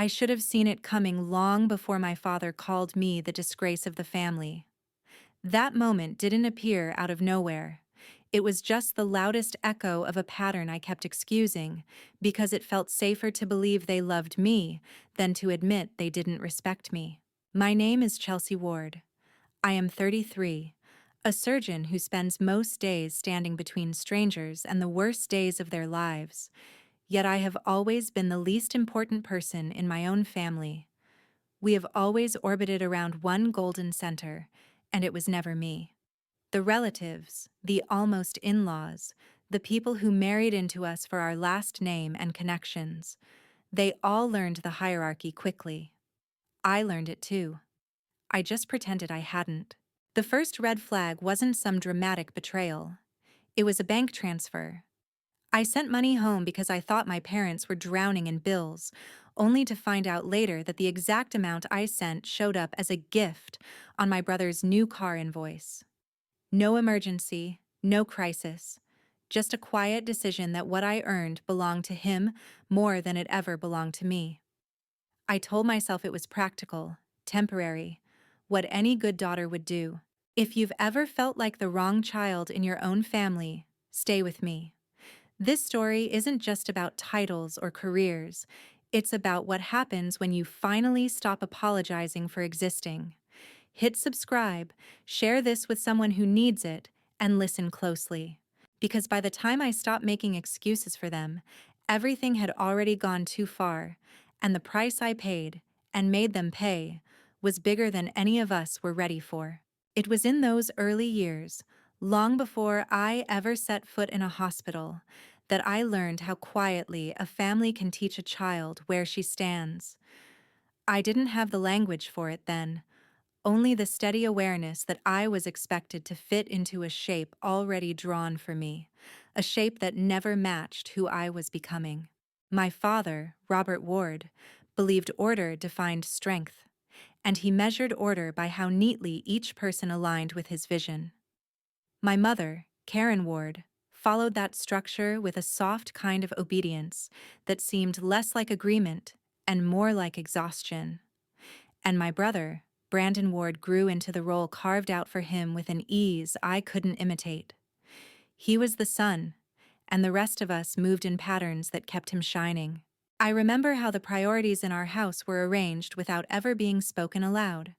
I should have seen it coming long before my father called me the disgrace of the family. That moment didn't appear out of nowhere. It was just the loudest echo of a pattern I kept excusing, because it felt safer to believe they loved me than to admit they didn't respect me. My name is Chelsea Ward. I am 33, a surgeon who spends most days standing between strangers and the worst days of their lives. Yet I have always been the least important person in my own family. We have always orbited around one golden center, and it was never me. The relatives, the almost in-laws, the people who married into us for our last name and connections, they all learned the hierarchy quickly. I learned it too. I just pretended I hadn't. The first red flag wasn't some dramatic betrayal. It was a bank transfer. I sent money home because I thought my parents were drowning in bills, only to find out later that the exact amount I sent showed up as a gift on my brother's new car invoice. No emergency, no crisis, just a quiet decision that what I earned belonged to him more than it ever belonged to me. I told myself it was practical, temporary, what any good daughter would do. If you've ever felt like the wrong child in your own family, stay with me. This story isn't just about titles or careers. It's about what happens when you finally stop apologizing for existing. Hit subscribe, share this with someone who needs it, and listen closely. Because by the time I stopped making excuses for them, everything had already gone too far, and the price I paid, and made them pay, was bigger than any of us were ready for. It was in those early years, long before I ever set foot in a hospital, that I learned how quietly a family can teach a child where she stands. I didn't have the language for it then, only the steady awareness that I was expected to fit into a shape already drawn for me, a shape that never matched who I was becoming. My father, Robert Ward, believed order defined strength, and he measured order by how neatly each person aligned with his vision. My mother, Karen Ward, followed that structure with a soft kind of obedience that seemed less like agreement and more like exhaustion. And my brother, Brandon Ward, grew into the role carved out for him with an ease I couldn't imitate. He was the sun, and the rest of us moved in patterns that kept him shining. I remember how the priorities in our house were arranged without ever being spoken aloud.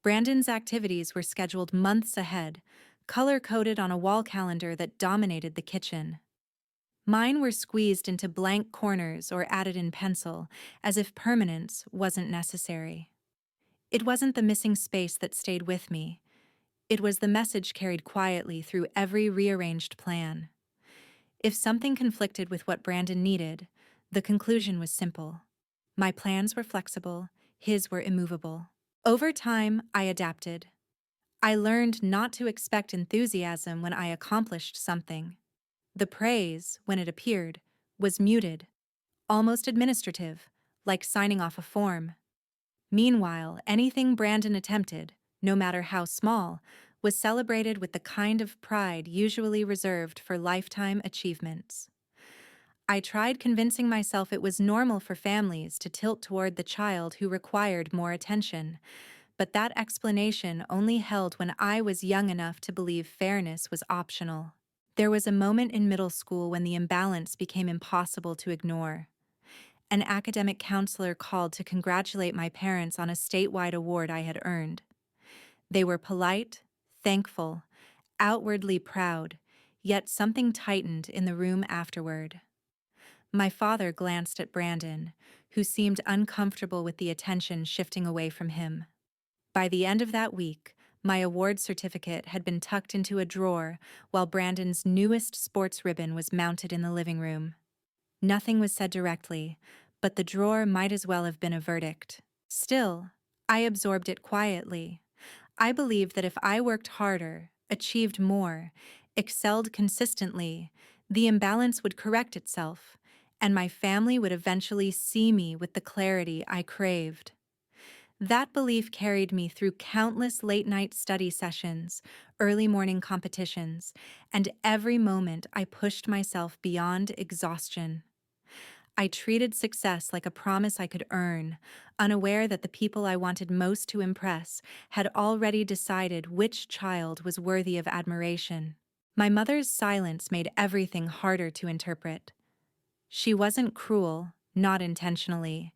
Brandon's activities were scheduled months ahead, color-coded on a wall calendar that dominated the kitchen. Mine were squeezed into blank corners or added in pencil, as if permanence wasn't necessary. It wasn't the missing space that stayed with me. It was the message carried quietly through every rearranged plan. If something conflicted with what Brandon needed, the conclusion was simple. My plans were flexible, his were immovable. Over time, I adapted. I learned not to expect enthusiasm when I accomplished something. The praise, when it appeared, was muted, almost administrative, like signing off a form. Meanwhile, anything Brandon attempted, no matter how small, was celebrated with the kind of pride usually reserved for lifetime achievements. I tried convincing myself it was normal for families to tilt toward the child who required more attention, but that explanation only held when I was young enough to believe fairness was optional. There was a moment in middle school when the imbalance became impossible to ignore. An academic counselor called to congratulate my parents on a statewide award I had earned. They were polite, thankful, outwardly proud, yet something tightened in the room afterward. My father glanced at Brandon, who seemed uncomfortable with the attention shifting away from him. By the end of that week, my award certificate had been tucked into a drawer while Brandon's newest sports ribbon was mounted in the living room. Nothing was said directly, but the drawer might as well have been a verdict. Still, I absorbed it quietly. I believed that if I worked harder, achieved more, excelled consistently, the imbalance would correct itself, and my family would eventually see me with the clarity I craved. That belief carried me through countless late-night study sessions, early morning competitions, and every moment I pushed myself beyond exhaustion. I treated success like a promise I could earn, unaware that the people I wanted most to impress had already decided which child was worthy of admiration. My mother's silence made everything harder to interpret. She wasn't cruel, not intentionally,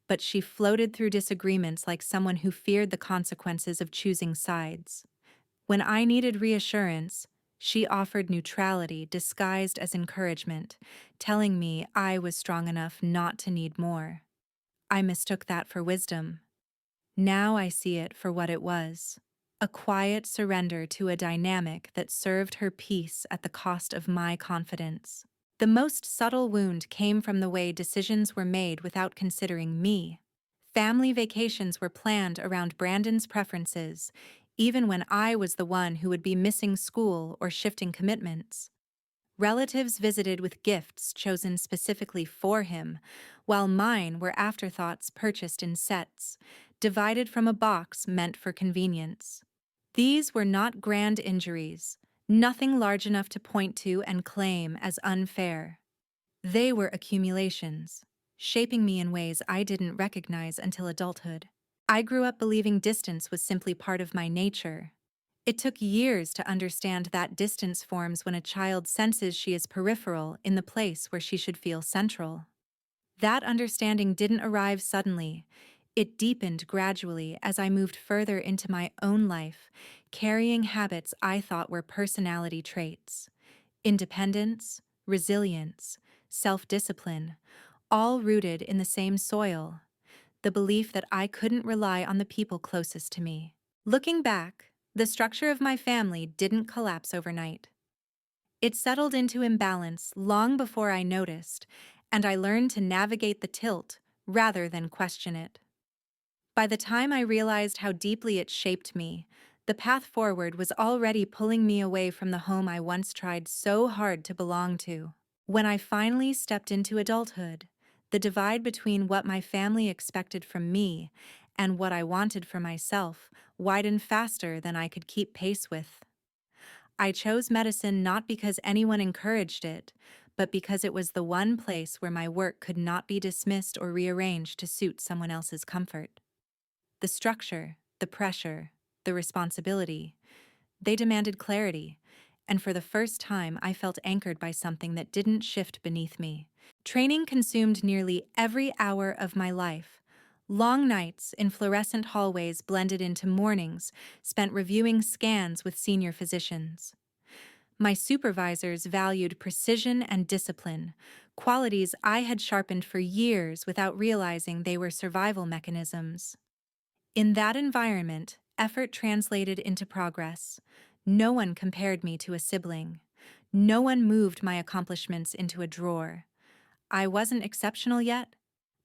but she floated through disagreements like someone who feared the consequences of choosing sides. When I needed reassurance, she offered neutrality disguised as encouragement, telling me I was strong enough not to need more. I mistook that for wisdom. Now I see it for what it was: a quiet surrender to a dynamic that served her peace at the cost of my confidence. The most subtle wound came from the way decisions were made without considering me. Family vacations were planned around Brandon's preferences, even when I was the one who would be missing school or shifting commitments. Relatives visited with gifts chosen specifically for him, while mine were afterthoughts purchased in sets, divided from a box meant for convenience. These were not grand injuries, nothing large enough to point to and claim as unfair. They were accumulations, shaping me in ways I didn't recognize until adulthood. I grew up believing distance was simply part of my nature. It took years to understand that distance forms when a child senses she is peripheral in the place where she should feel central. That understanding didn't arrive suddenly. It deepened gradually as I moved further into my own life, carrying habits I thought were personality traits: independence, resilience, self-discipline, all rooted in the same soil: the belief that I couldn't rely on the people closest to me. Looking back, the structure of my family didn't collapse overnight. It settled into imbalance long before I noticed, and I learned to navigate the tilt rather than question it. By the time I realized how deeply it shaped me, the path forward was already pulling me away from the home I once tried so hard to belong to. When I finally stepped into adulthood, the divide between what my family expected from me and what I wanted for myself widened faster than I could keep pace with. I chose medicine not because anyone encouraged it, but because it was the one place where my work could not be dismissed or rearranged to suit someone else's comfort. The structure, the pressure, the responsibility, they demanded clarity, and for the first time I felt anchored by something that didn't shift beneath me. Training consumed nearly every hour of my life. Long nights in fluorescent hallways blended into mornings spent reviewing scans with senior physicians. My supervisors valued precision and discipline, qualities I had sharpened for years without realizing they were survival mechanisms. In that environment, effort translated into progress. No one compared me to a sibling. No one moved my accomplishments into a drawer. I wasn't exceptional yet,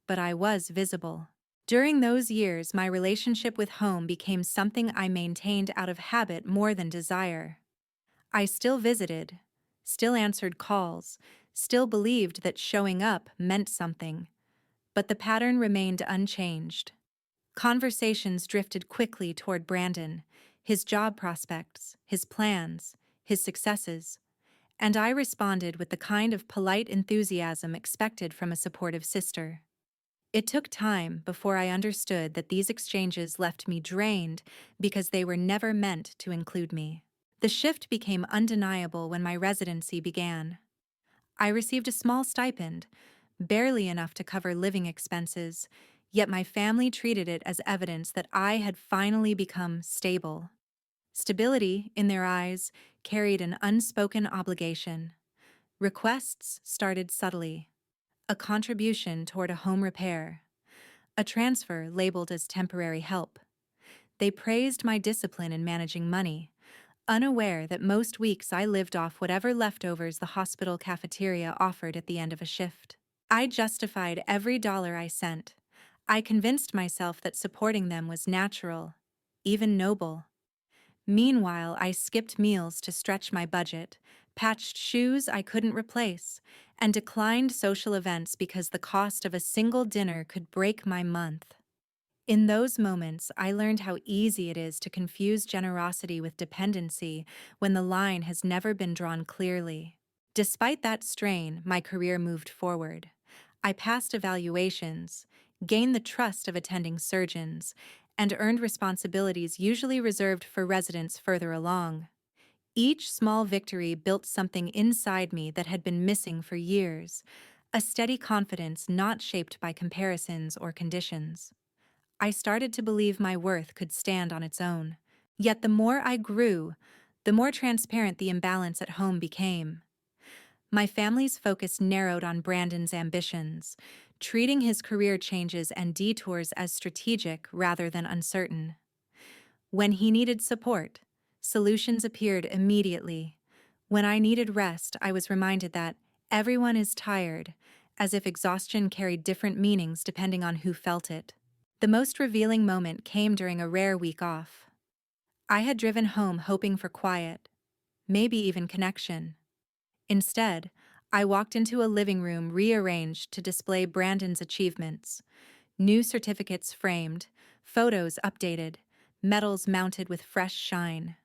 but I was visible. During those years, my relationship with home became something I maintained out of habit more than desire. I still visited, still answered calls, still believed that showing up meant something, but the pattern remained unchanged. Conversations drifted quickly toward Brandon, his job prospects, his plans, his successes, and I responded with the kind of polite enthusiasm expected from a supportive sister. It took time before I understood that these exchanges left me drained because they were never meant to include me. The shift became undeniable when my residency began. I received a small stipend, barely enough to cover living expenses, yet my family treated it as evidence that I had finally become stable. Stability, in their eyes, carried an unspoken obligation. Requests started subtly: a contribution toward a home repair, a transfer labeled as temporary help. They praised my discipline in managing money, unaware that most weeks I lived off whatever leftovers the hospital cafeteria offered at the end of a shift. I justified every dollar I sent. I convinced myself that supporting them was natural, even noble. Meanwhile, I skipped meals to stretch my budget, patched shoes I couldn't replace, and declined social events because the cost of a single dinner could break my month. In those moments, I learned how easy it is to confuse generosity with dependency when the line has never been drawn clearly. Despite that strain, my career moved forward. I passed evaluations, gained the trust of attending surgeons, and earned responsibilities usually reserved for residents further along. Each small victory built something inside me that had been missing for years, a steady confidence not shaped by comparisons or conditions. I started to believe my worth could stand on its own. Yet the more I grew, the more transparent the imbalance at home became. My family's focus narrowed on Brandon's ambitions, treating his career changes and detours as strategic rather than uncertain. When he needed support, solutions appeared immediately. When I needed rest, I was reminded that everyone is tired, as if exhaustion carried different meanings depending on who felt it. The most revealing moment came during a rare week off. I had driven home hoping for quiet, maybe even connection. Instead, I walked into a living room rearranged to display Brandon's achievements. New certificates framed, photos updated, medals mounted with fresh shine.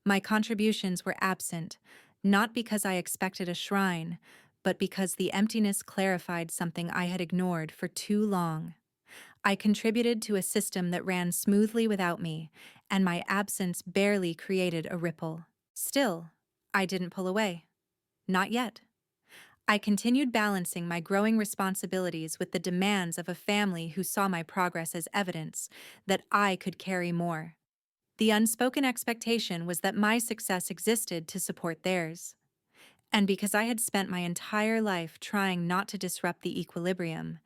My contributions were absent, not because I expected a shrine, but because the emptiness clarified something I had ignored for too long. I contributed to a system that ran smoothly without me, and my absence barely created a ripple. Still, I didn't pull away. Not yet. I continued balancing my growing responsibilities with the demands of a family who saw my progress as evidence that I could carry more. The unspoken expectation was that my success existed to support theirs. And because I had spent my entire life trying not to disrupt the equilibrium,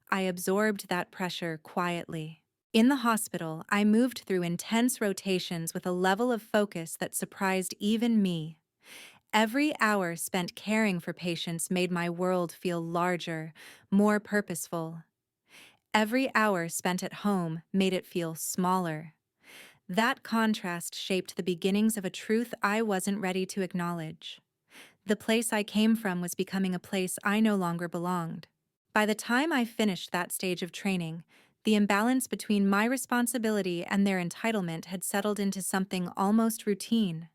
I absorbed that pressure quietly. In the hospital, I moved through intense rotations with a level of focus that surprised even me. Every hour spent caring for patients made my world feel larger, more purposeful. Every hour spent at home made it feel smaller. That contrast shaped the beginnings of a truth I wasn't ready to acknowledge. The place I came from was becoming a place I no longer belonged. By the time I finished that stage of training, the imbalance between my responsibility and their entitlement had settled into something almost routine.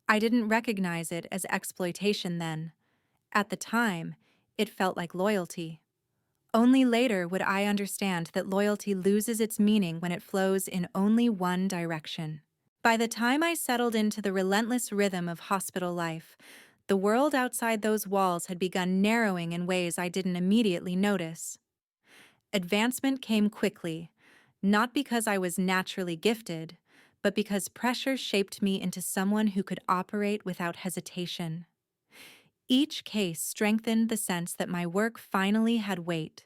I didn't recognize it as exploitation then. At the time, it felt like loyalty. Only later would I understand that loyalty loses its meaning when it flows in only one direction. By the time I settled into the relentless rhythm of hospital life, the world outside those walls had begun narrowing in ways I didn't immediately notice. Advancement came quickly, not because I was naturally gifted, but because pressure shaped me into someone who could operate without hesitation. Each case strengthened the sense that my work finally had weight,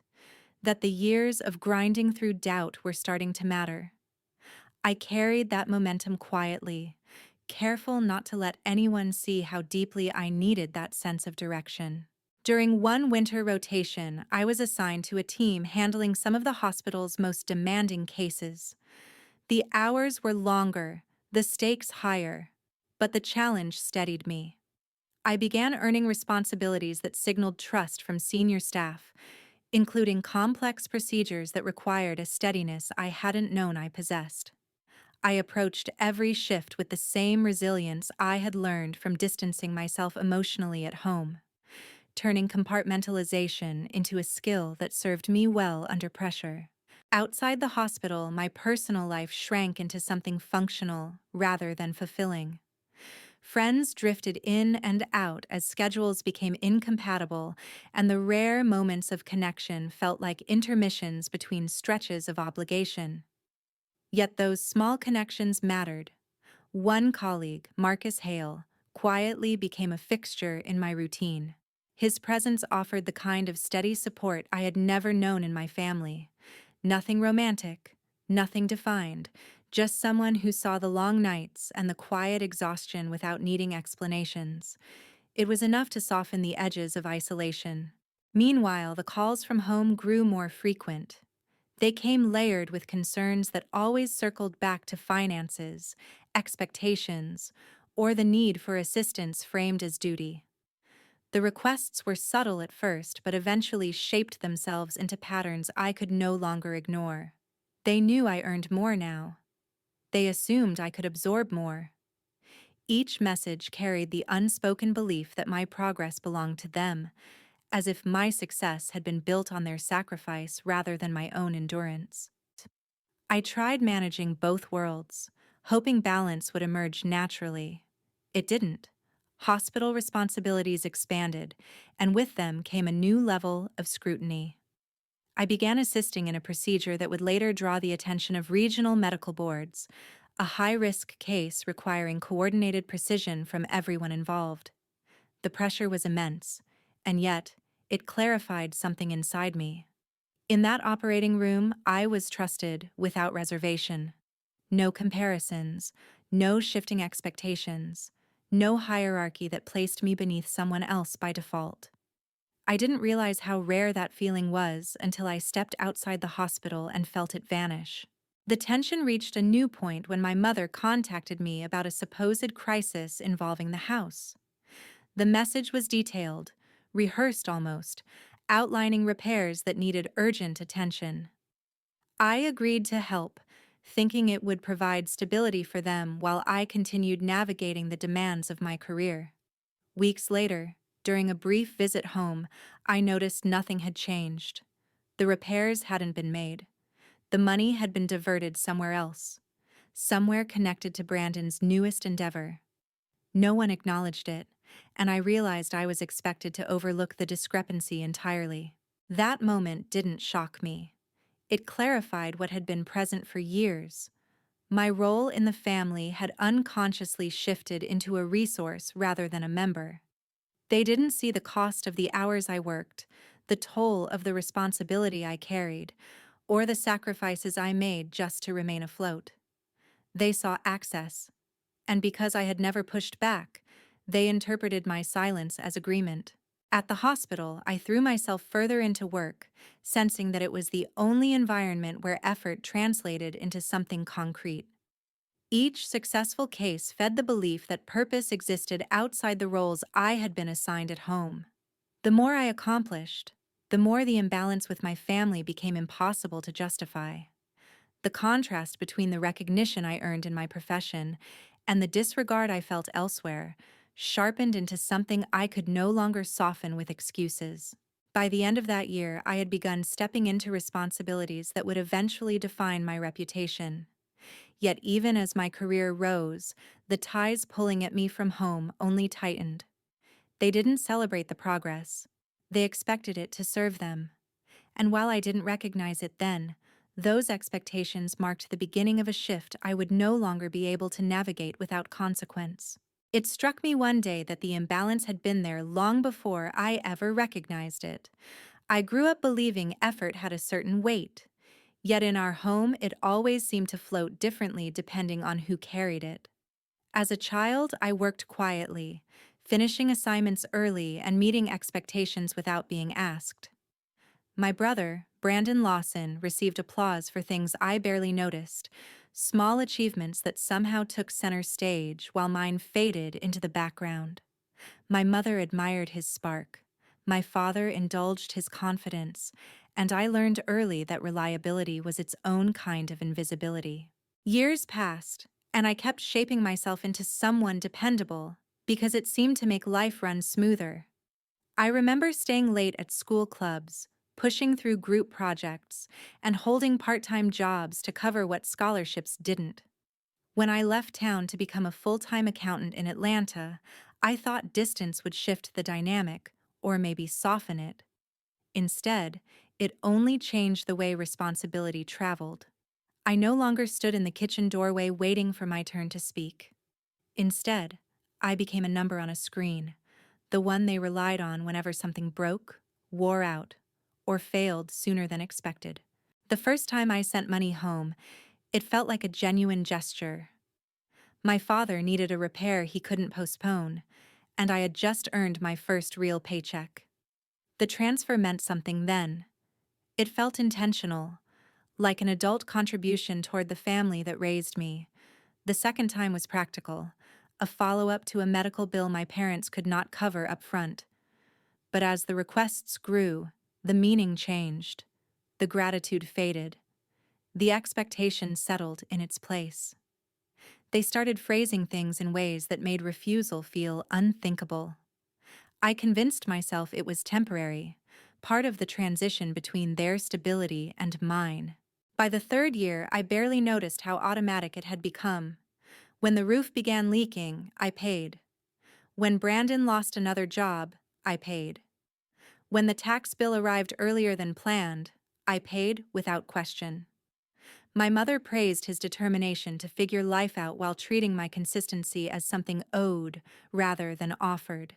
that the years of grinding through doubt were starting to matter. I carried that momentum quietly, careful not to let anyone see how deeply I needed that sense of direction. During one winter rotation, I was assigned to a team handling some of the hospital's most demanding cases. The hours were longer, the stakes higher, but the challenge steadied me. I began earning responsibilities that signaled trust from senior staff, including complex procedures that required a steadiness I hadn't known I possessed. I approached every shift with the same resilience I had learned from distancing myself emotionally at home, turning compartmentalization into a skill that served me well under pressure. Outside the hospital, my personal life shrank into something functional rather than fulfilling. Friends drifted in and out as schedules became incompatible, and the rare moments of connection felt like intermissions between stretches of obligation. Yet those small connections mattered. One colleague, Marcus Hale, quietly became a fixture in my routine. His presence offered the kind of steady support I had never known in my family. Nothing romantic, nothing defined, just someone who saw the long nights and the quiet exhaustion without needing explanations. It was enough to soften the edges of isolation. Meanwhile, the calls from home grew more frequent. They came layered with concerns that always circled back to finances, expectations, or the need for assistance framed as duty. The requests were subtle at first, but eventually shaped themselves into patterns I could no longer ignore. They knew I earned more now. They assumed I could absorb more. Each message carried the unspoken belief that my progress belonged to them, as if my success had been built on their sacrifice rather than my own endurance. I tried managing both worlds, hoping balance would emerge naturally. It didn't. Hospital responsibilities expanded, and with them came a new level of scrutiny. I began assisting in a procedure that would later draw the attention of regional medical boards, a high-risk case requiring coordinated precision from everyone involved. The pressure was immense, and yet, it clarified something inside me. In that operating room, I was trusted without reservation. No comparisons, no shifting expectations, no hierarchy that placed me beneath someone else by default. I didn't realize how rare that feeling was until I stepped outside the hospital and felt it vanish. The tension reached a new point when my mother contacted me about a supposed crisis involving the house. The message was detailed, rehearsed almost, outlining repairs that needed urgent attention. I agreed to help, thinking it would provide stability for them while I continued navigating the demands of my career. Weeks later, during a brief visit home, I noticed nothing had changed. The repairs hadn't been made. The money had been diverted somewhere else, somewhere connected to Brandon's newest endeavor. No one acknowledged it, and I realized I was expected to overlook the discrepancy entirely. That moment didn't shock me. It clarified what had been present for years. My role in the family had unconsciously shifted into a resource rather than a member. They didn't see the cost of the hours I worked, the toll of the responsibility I carried, or the sacrifices I made just to remain afloat. They saw access, and because I had never pushed back, they interpreted my silence as agreement. At the hospital, I threw myself further into work, sensing that it was the only environment where effort translated into something concrete. Each successful case fed the belief that purpose existed outside the roles I had been assigned at home. The more I accomplished, the more the imbalance with my family became impossible to justify. The contrast between the recognition I earned in my profession and the disregard I felt elsewhere sharpened into something I could no longer soften with excuses. By the end of that year, I had begun stepping into responsibilities that would eventually define my reputation. Yet even as my career rose, the ties pulling at me from home only tightened. They didn't celebrate the progress. They expected it to serve them. And while I didn't recognize it then, those expectations marked the beginning of a shift I would no longer be able to navigate without consequence. It struck me one day that the imbalance had been there long before I ever recognized it. I grew up believing effort had a certain weight. Yet in our home, it always seemed to float differently depending on who carried it. As a child, I worked quietly, finishing assignments early and meeting expectations without being asked. My brother, Brandon Lawson, received applause for things I barely noticed, small achievements that somehow took center stage while mine faded into the background. My mother admired his spark. My father indulged his confidence, and I learned early that reliability was its own kind of invisibility. Years passed, and I kept shaping myself into someone dependable because it seemed to make life run smoother. I remember staying late at school clubs, pushing through group projects, and holding part-time jobs to cover what scholarships didn't. When I left town to become a full-time accountant in Atlanta, I thought distance would shift the dynamic, or maybe soften it. Instead, it only changed the way responsibility traveled. I no longer stood in the kitchen doorway waiting for my turn to speak. Instead, I became a number on a screen, the one they relied on whenever something broke, wore out, or failed sooner than expected. The first time I sent money home, it felt like a genuine gesture. My father needed a repair he couldn't postpone, and I had just earned my first real paycheck. The transfer meant something then. It felt intentional, like an adult contribution toward the family that raised me. The second time was practical, a follow-up to a medical bill my parents could not cover up front. But as the requests grew, the meaning changed. The gratitude faded. The expectation settled in its place. They started phrasing things in ways that made refusal feel unthinkable. I convinced myself it was temporary, part of the transition between their stability and mine. By the third year, I barely noticed how automatic it had become. When the roof began leaking, I paid. When Brandon lost another job, I paid. When the tax bill arrived earlier than planned, I paid without question. My mother praised his determination to figure life out while treating my consistency as something owed rather than offered.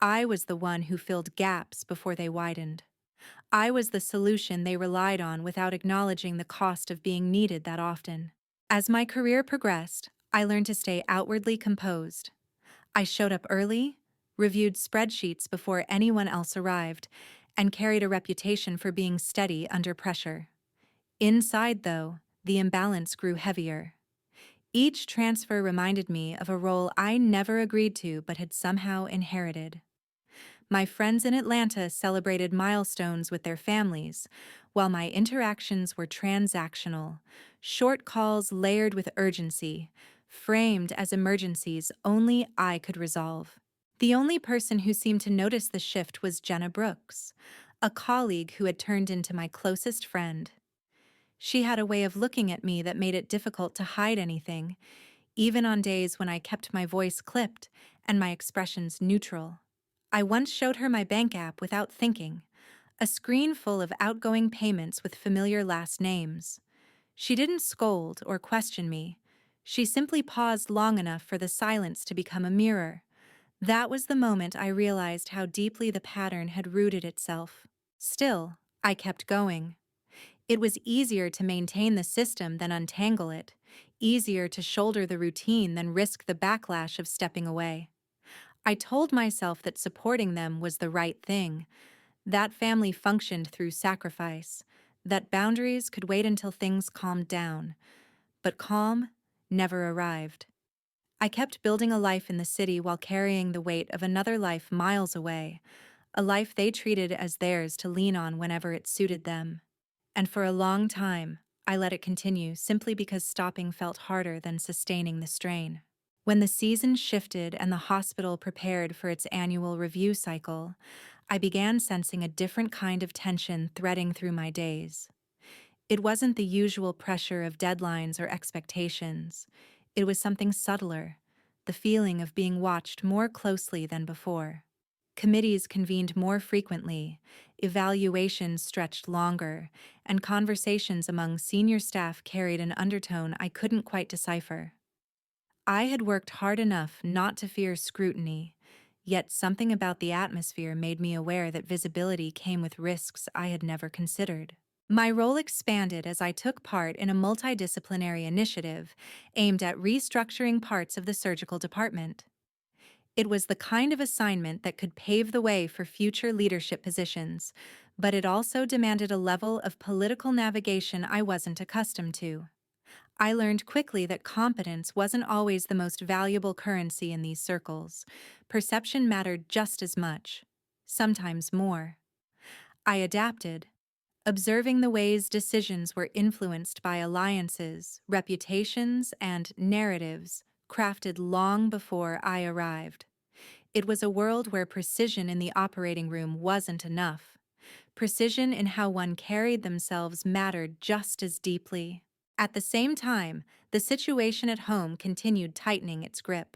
I was the one who filled gaps before they widened. I was the solution they relied on without acknowledging the cost of being needed that often. As my career progressed, I learned to stay outwardly composed. I showed up early, reviewed spreadsheets before anyone else arrived, and carried a reputation for being steady under pressure. Inside, though, the imbalance grew heavier. Each transfer reminded me of a role I never agreed to but had somehow inherited. My friends in Atlanta celebrated milestones with their families, while my interactions were transactional, short calls layered with urgency, framed as emergencies only I could resolve. The only person who seemed to notice the shift was Jenna Brooks, a colleague who had turned into my closest friend. She had a way of looking at me that made it difficult to hide anything, even on days when I kept my voice clipped and my expressions neutral. I once showed her my bank app without thinking, a screen full of outgoing payments with familiar last names. She didn't scold or question me. She simply paused long enough for the silence to become a mirror. That was the moment I realized how deeply the pattern had rooted itself. Still, I kept going. It was easier to maintain the system than untangle it, easier to shoulder the routine than risk the backlash of stepping away. I told myself that supporting them was the right thing, that family functioned through sacrifice, that boundaries could wait until things calmed down. But calm never arrived. I kept building a life in the city while carrying the weight of another life miles away, a life they treated as theirs to lean on whenever it suited them. And for a long time, I let it continue simply because stopping felt harder than sustaining the strain. When the season shifted and the hospital prepared for its annual review cycle, I began sensing a different kind of tension threading through my days. It wasn't the usual pressure of deadlines or expectations. It was something subtler, the feeling of being watched more closely than before. Committees convened more frequently, evaluations stretched longer, and conversations among senior staff carried an undertone I couldn't quite decipher. I had worked hard enough not to fear scrutiny, yet something about the atmosphere made me aware that visibility came with risks I had never considered. My role expanded as I took part in a multidisciplinary initiative aimed at restructuring parts of the surgical department. It was the kind of assignment that could pave the way for future leadership positions, but it also demanded a level of political navigation I wasn't accustomed to. I learned quickly that competence wasn't always the most valuable currency in these circles. Perception mattered just as much, sometimes more. I adapted, observing the ways decisions were influenced by alliances, reputations, and narratives crafted long before I arrived. It was a world where precision in the operating room wasn't enough. Precision in how one carried themselves mattered just as deeply. At the same time, the situation at home continued tightening its grip.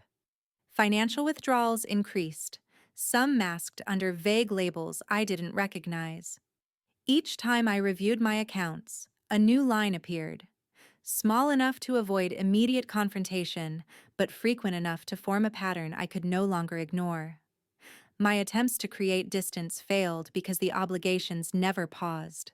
Financial withdrawals increased, some masked under vague labels I didn't recognize. Each time I reviewed my accounts, a new line appeared, small enough to avoid immediate confrontation, but frequent enough to form a pattern I could no longer ignore. My attempts to create distance failed because the obligations never paused.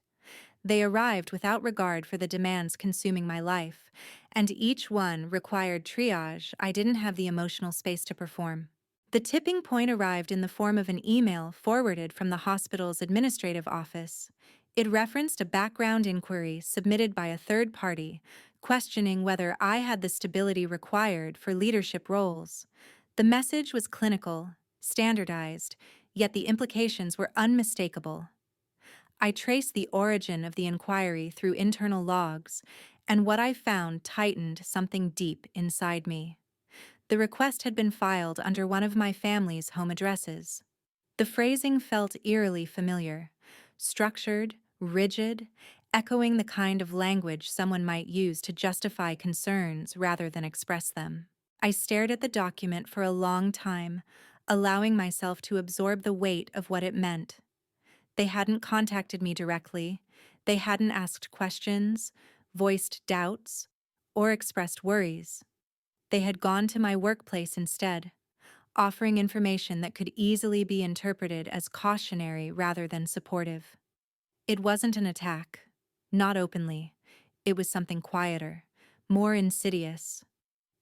They arrived without regard for the demands consuming my life, and each one required triage I didn't have the emotional space to perform. The tipping point arrived in the form of an email forwarded from the hospital's administrative office. It referenced a background inquiry submitted by a third party, questioning whether I had the stability required for leadership roles. The message was clinical, standardized, yet the implications were unmistakable. I traced the origin of the inquiry through internal logs, and what I found tightened something deep inside me. The request had been filed under one of my family's home addresses. The phrasing felt eerily familiar, structured, rigid, echoing the kind of language someone might use to justify concerns rather than express them. I stared at the document for a long time, allowing myself to absorb the weight of what it meant. They hadn't contacted me directly, they hadn't asked questions, voiced doubts, or expressed worries. They had gone to my workplace instead, offering information that could easily be interpreted as cautionary rather than supportive. It wasn't an attack, not openly. It was something quieter, more insidious.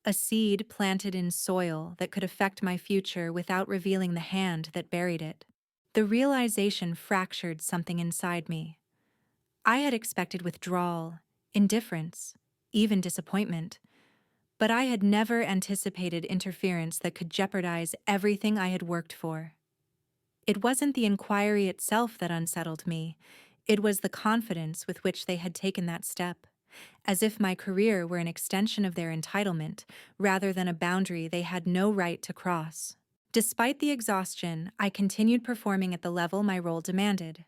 A seed planted in soil that could affect my future without revealing the hand that buried it. The realization fractured something inside me. I had expected withdrawal, indifference, even disappointment, but I had never anticipated interference that could jeopardize everything I had worked for. It wasn't the inquiry itself that unsettled me, it was the confidence with which they had taken that step, as if my career were an extension of their entitlement rather than a boundary they had no right to cross. Despite the exhaustion, I continued performing at the level my role demanded.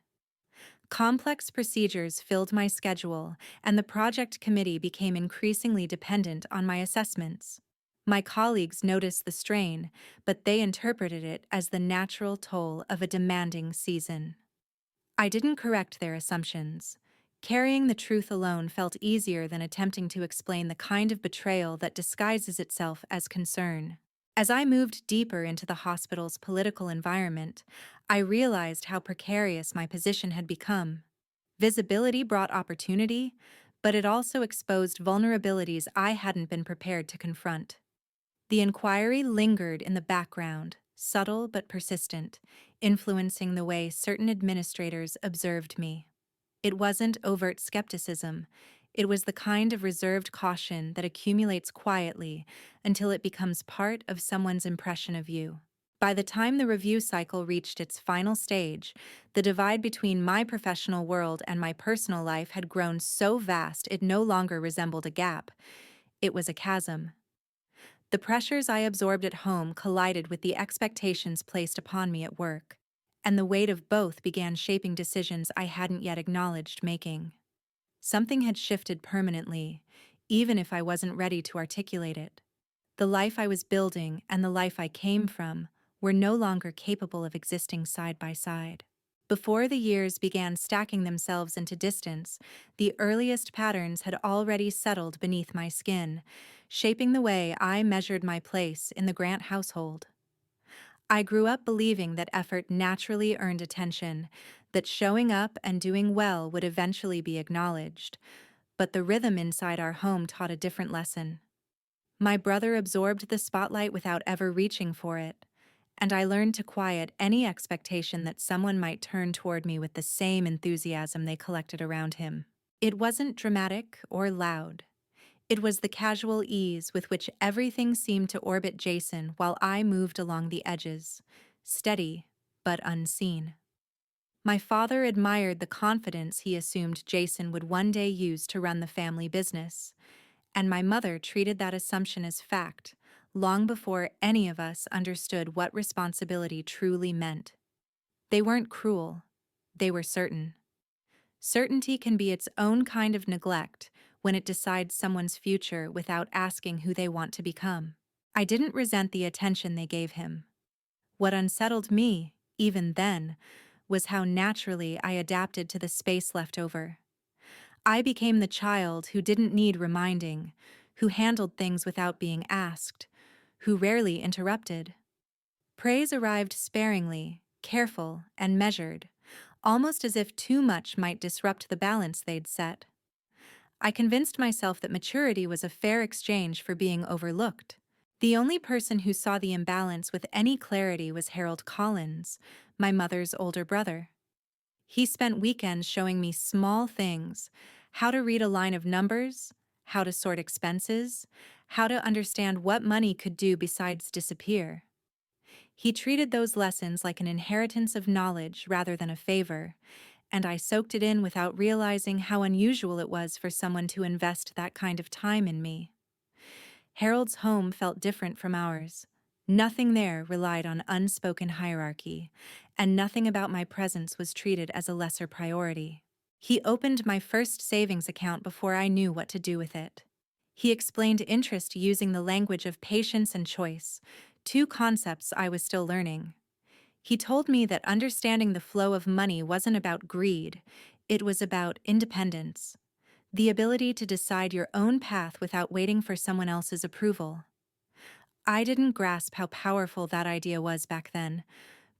Complex procedures filled my schedule, and the project committee became increasingly dependent on my assessments. My colleagues noticed the strain, but they interpreted it as the natural toll of a demanding season. I didn't correct their assumptions. Carrying the truth alone felt easier than attempting to explain the kind of betrayal that disguises itself as concern. As I moved deeper into the hospital's political environment, I realized how precarious my position had become. Visibility brought opportunity, but it also exposed vulnerabilities I hadn't been prepared to confront. The inquiry lingered in the background, subtle but persistent, influencing the way certain administrators observed me. It wasn't overt skepticism. It was the kind of reserved caution that accumulates quietly until it becomes part of someone's impression of you. By the time the review cycle reached its final stage, the divide between my professional world and my personal life had grown so vast it no longer resembled a gap. It was a chasm. The pressures I absorbed at home collided with the expectations placed upon me at work, and the weight of both began shaping decisions I hadn't yet acknowledged making. Something had shifted permanently, even if I wasn't ready to articulate it. The life I was building and the life I came from were no longer capable of existing side by side. Before the years began stacking themselves into distance, the earliest patterns had already settled beneath my skin, shaping the way I measured my place in the Grant household. I grew up believing that effort naturally earned attention, that showing up and doing well would eventually be acknowledged, but the rhythm inside our home taught a different lesson. My brother absorbed the spotlight without ever reaching for it, and I learned to quiet any expectation that someone might turn toward me with the same enthusiasm they collected around him. It wasn't dramatic or loud. It was the casual ease with which everything seemed to orbit Jason while I moved along the edges, steady but unseen. My father admired the confidence he assumed Jason would one day use to run the family business, and my mother treated that assumption as fact, long before any of us understood what responsibility truly meant. They weren't cruel, they were certain. Certainty can be its own kind of neglect when it decides someone's future without asking who they want to become. I didn't resent the attention they gave him. What unsettled me, even then, was how naturally I adapted to the space left over. I became the child who didn't need reminding, who handled things without being asked, who rarely interrupted. Praise arrived sparingly, careful, and measured, almost as if too much might disrupt the balance they'd set. I convinced myself that maturity was a fair exchange for being overlooked. The only person who saw the imbalance with any clarity was Harold Collins, my mother's older brother. He spent weekends showing me small things: how to read a line of numbers, how to sort expenses, how to understand what money could do besides disappear. He treated those lessons like an inheritance of knowledge rather than a favor, and I soaked it in without realizing how unusual it was for someone to invest that kind of time in me. Harold's home felt different from ours, Nothing there relied on unspoken hierarchy, and nothing about my presence was treated as a lesser priority. He opened my first savings account before I knew what to do with it. He explained interest using the language of patience and choice, two concepts I was still learning. He told me that understanding the flow of money wasn't about greed, it was about independence, the ability to decide your own path without waiting for someone else's approval. I didn't grasp how powerful that idea was back then,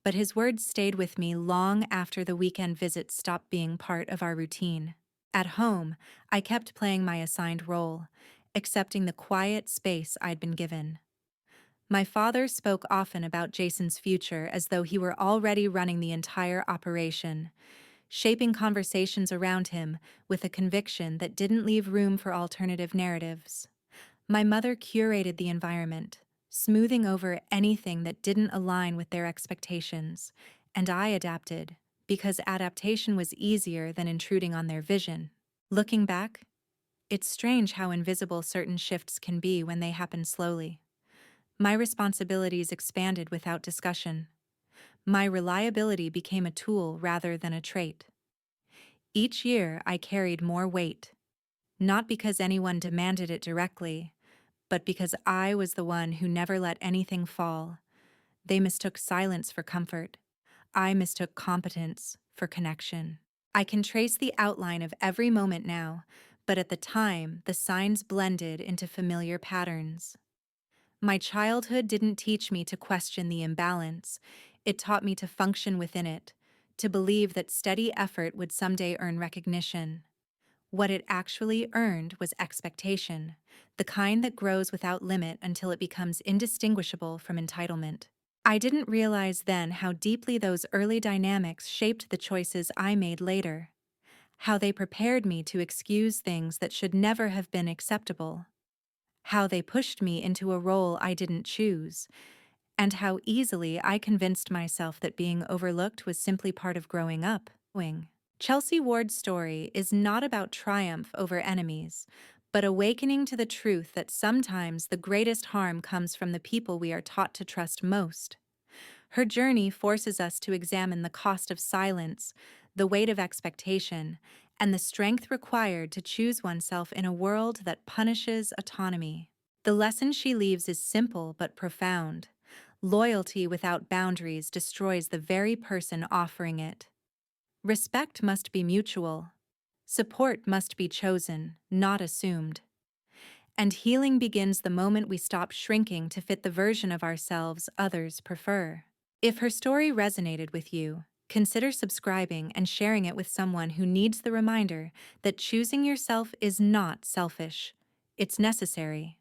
but his words stayed with me long after the weekend visits stopped being part of our routine. At home, I kept playing my assigned role, accepting the quiet space I'd been given. My father spoke often about Jason's future as though he were already running the entire operation, shaping conversations around him with a conviction that didn't leave room for alternative narratives. My mother curated the environment, smoothing over anything that didn't align with their expectations, and I adapted, because adaptation was easier than intruding on their vision. Looking back, it's strange how invisible certain shifts can be when they happen slowly. My responsibilities expanded without discussion. My reliability became a tool rather than a trait. Each year, I carried more weight, not because anyone demanded it directly, but because I was the one who never let anything fall. They mistook silence for comfort. I mistook competence for connection. I can trace the outline of every moment now, but at the time, the signs blended into familiar patterns. My childhood didn't teach me to question the imbalance. It taught me to function within it, to believe that steady effort would someday earn recognition. What it actually earned was expectation, the kind that grows without limit until it becomes indistinguishable from entitlement. I didn't realize then how deeply those early dynamics shaped the choices I made later, how they prepared me to excuse things that should never have been acceptable, how they pushed me into a role I didn't choose, and how easily I convinced myself that being overlooked was simply part of growing up. Chelsea Ward's story is not about triumph over enemies, but awakening to the truth that sometimes the greatest harm comes from the people we are taught to trust most. Her journey forces us to examine the cost of silence, the weight of expectation, and the strength required to choose oneself in a world that punishes autonomy. The lesson she leaves is simple but profound. Loyalty without boundaries destroys the very person offering it. Respect must be mutual. Support must be chosen, not assumed. And healing begins the moment we stop shrinking to fit the version of ourselves others prefer. If her story resonated with you, consider subscribing and sharing it with someone who needs the reminder that choosing yourself is not selfish. It's necessary.